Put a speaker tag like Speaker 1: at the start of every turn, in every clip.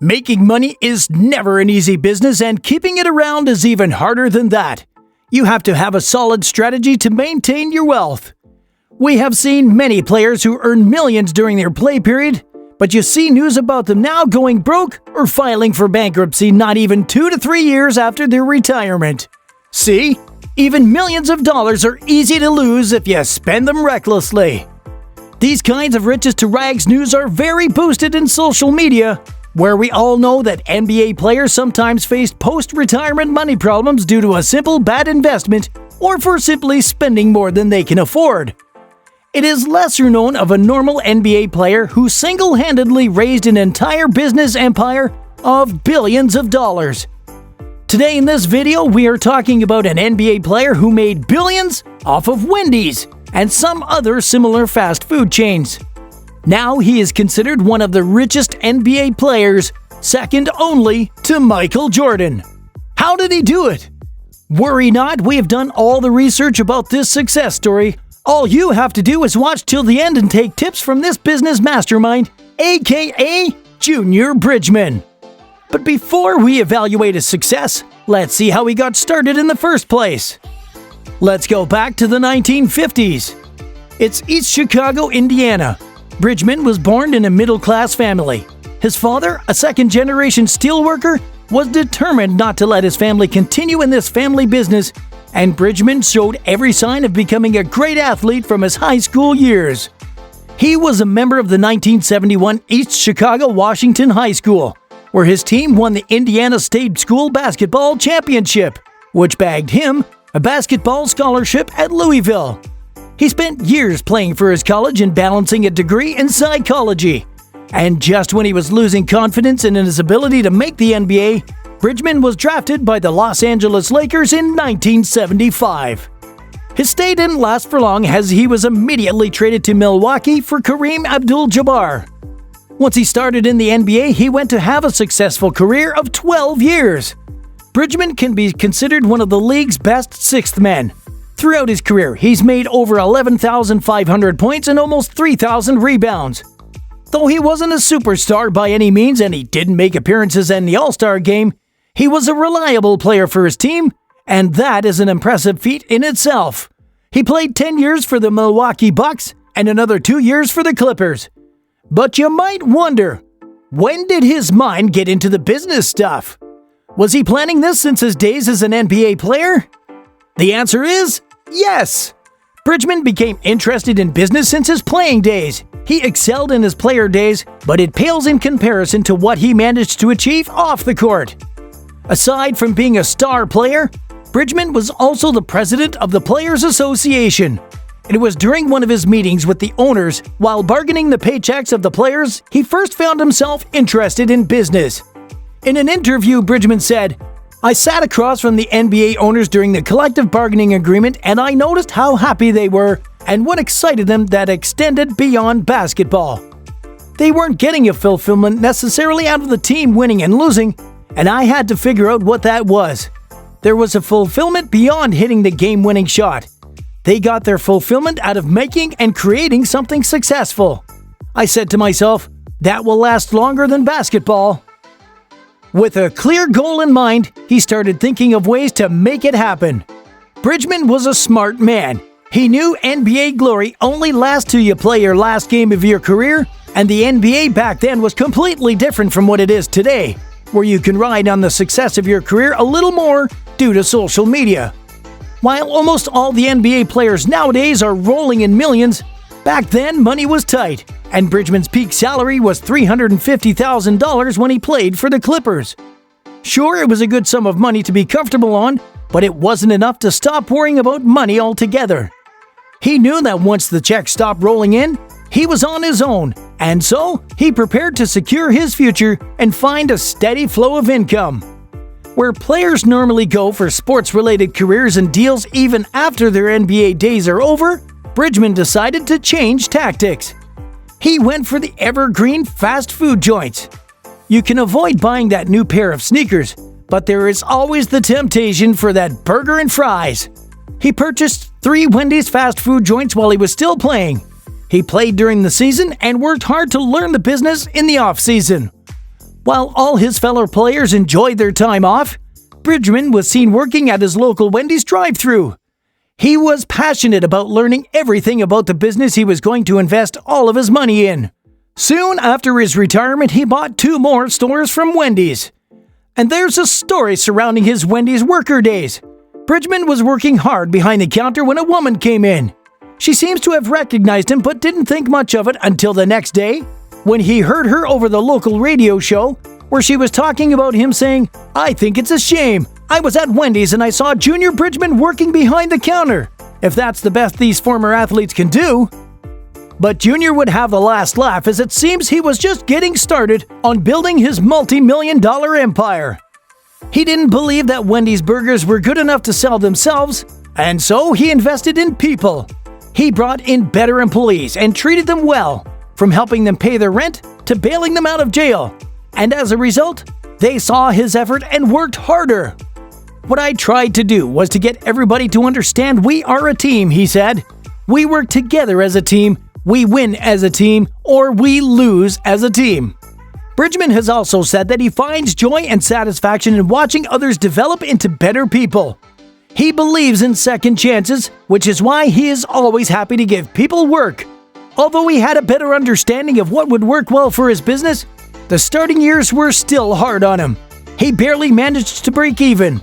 Speaker 1: Making money is never an easy business, and keeping it around is even harder than that. You have to have a solid strategy to maintain your wealth. We have seen many players who earn millions during their play period, but you see news about them now going broke or filing for bankruptcy not even 2 to 3 years after their retirement. See? Even millions of dollars are easy to lose if you spend them recklessly. These kinds of riches to rags news are very boosted in social media, where we all know that NBA players sometimes faced post-retirement money problems due to a simple bad investment or for simply spending more than they can afford. It is lesser known of a normal NBA player who single-handedly raised an entire business empire of billions of dollars. Today in this video, we are talking about an NBA player who made billions off of Wendy's and some other similar fast food chains. Now he is considered one of the richest NBA players, second only to Michael Jordan. How did he do it? Worry not, we have done all the research about this success story. All you have to do is watch till the end and take tips from this business mastermind, aka Junior Bridgeman. But before we evaluate his success, let's see how he got started in the first place. Let's go back to the 1950s. It's East Chicago, Indiana. Bridgeman was born in a middle-class family. His father, a second-generation steelworker, was determined not to let his family continue in this family business, and Bridgeman showed every sign of becoming a great athlete from his high school years. He was a member of the 1971 East Chicago Washington High School, where his team won the Indiana State School Basketball Championship, which bagged him a basketball scholarship at Louisville. He spent years playing for his college and balancing a degree in psychology. And just when he was losing confidence in his ability to make the NBA, Bridgeman was drafted by the Los Angeles Lakers in 1975. His stay didn't last for long, as he was immediately traded to Milwaukee for Kareem Abdul-Jabbar. Once he started in the NBA, he went to have a successful career of 12 years. Bridgeman can be considered one of the league's best sixth men. Throughout his career, he's made over 11,500 points and almost 3,000 rebounds. Though he wasn't a superstar by any means and he didn't make appearances in the All-Star game, he was a reliable player for his team, and that is an impressive feat in itself. He played 10 years for the Milwaukee Bucks and another 2 years for the Clippers. But you might wonder, when did his mind get into the business stuff? Was he planning this since his days as an NBA player? The answer is yes! Bridgeman became interested in business since his playing days. He excelled in his player days, but it pales in comparison to what he managed to achieve off the court. Aside from being a star player, Bridgeman was also the president of the Players Association. It was during one of his meetings with the owners, while bargaining the paychecks of the players, he first found himself interested in business. In an interview, Bridgeman said, "I sat across from the NBA owners during the collective bargaining agreement, and I noticed how happy they were and what excited them that extended beyond basketball. They weren't getting a fulfillment necessarily out of the team winning and losing, and I had to figure out what that was. There was a fulfillment beyond hitting the game-winning shot. They got their fulfillment out of making and creating something successful. I said to myself, that will last longer than basketball." With a clear goal in mind, he started thinking of ways to make it happen. Bridgeman was a smart man. He knew NBA glory only lasts till you play your last game of your career, and the NBA back then was completely different from what it is today, where you can ride on the success of your career a little more due to social media. While almost all the NBA players nowadays are rolling in millions, back then money was tight, and Bridgeman's peak salary was $350,000 when he played for the Clippers. Sure, it was a good sum of money to be comfortable on, but it wasn't enough to stop worrying about money altogether. He knew that once the checks stopped rolling in, he was on his own, and so he prepared to secure his future and find a steady flow of income. Where players normally go for sports-related careers and deals even after their NBA days are over, Bridgeman decided to change tactics. He went for the evergreen fast food joints. You can avoid buying that new pair of sneakers, but there is always the temptation for that burger and fries. He purchased 3 Wendy's fast food joints while he was still playing. He played during the season and worked hard to learn the business in the off-season. While all his fellow players enjoyed their time off, Bridgeman was seen working at his local Wendy's drive-thru. He was passionate about learning everything about the business he was going to invest all of his money in. Soon after his retirement, he bought 2 more stores from Wendy's. And there's a story surrounding his Wendy's worker days. Bridgeman was working hard behind the counter when a woman came in. She seems to have recognized him but didn't think much of it until the next day, when he heard her over the local radio show where she was talking about him saying, "I think it's a shame. I was at Wendy's and I saw Junior Bridgeman working behind the counter. If that's the best these former athletes can do." But Junior would have the last laugh, as it seems he was just getting started on building his multi-million-dollar empire. He didn't believe that Wendy's burgers were good enough to sell themselves, and so he invested in people. He brought in better employees and treated them well, from helping them pay their rent to bailing them out of jail. And as a result, they saw his effort and worked harder. "What I tried to do was to get everybody to understand we are a team," he said. "We work together as a team, we win as a team, or we lose as a team." Bridgeman has also said that he finds joy and satisfaction in watching others develop into better people. He believes in second chances, which is why he is always happy to give people work. Although he had a better understanding of what would work well for his business, the starting years were still hard on him. He barely managed to break even.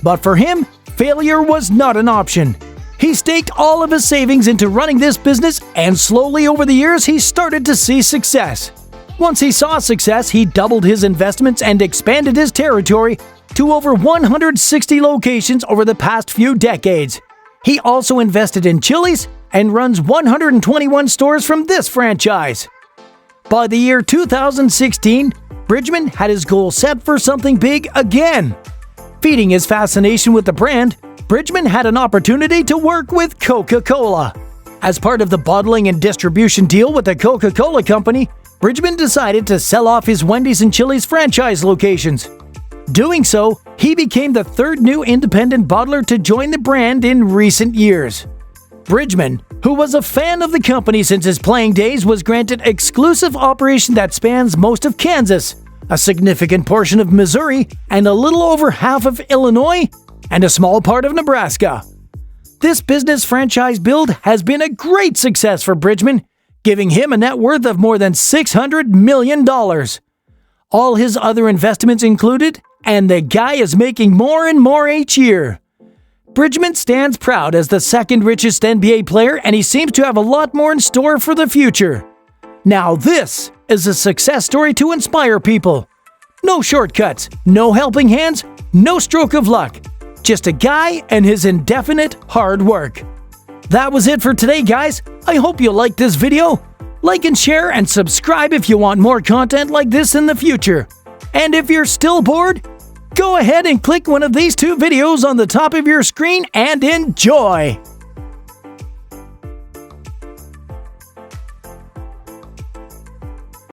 Speaker 1: But for him, failure was not an option. He staked all of his savings into running this business, and slowly over the years he started to see success. Once he saw success, he doubled his investments and expanded his territory to over 160 locations over the past few decades. He also invested in Chili's and runs 121 stores from this franchise. By the year 2016, Bridgeman had his goal set for something big again. Feeding his fascination with the brand, Bridgeman had an opportunity to work with Coca-Cola. As part of the bottling and distribution deal with the Coca-Cola Company, Bridgeman decided to sell off his Wendy's and Chili's franchise locations. Doing so, he became the 3rd new independent bottler to join the brand in recent years. Bridgeman, who was a fan of the company since his playing days, was granted exclusive operation that spans most of Kansas, a significant portion of Missouri, and a little over half of Illinois, and a small part of Nebraska. This business franchise build has been a great success for Bridgeman, giving him a net worth of more than $600 million. All his other investments included, and the guy is making more and more each year. Bridgeman stands proud as the 2nd richest NBA player, and he seems to have a lot more in store for the future. Now this is a success story to inspire people. No shortcuts, no helping hands, no stroke of luck. Just a guy and his indefinite hard work. That was it for today, guys. I hope you liked this video. Like and share and subscribe if you want more content like this in the future. And if you're still bored, go ahead and click one of these 2 videos on the top of your screen and enjoy!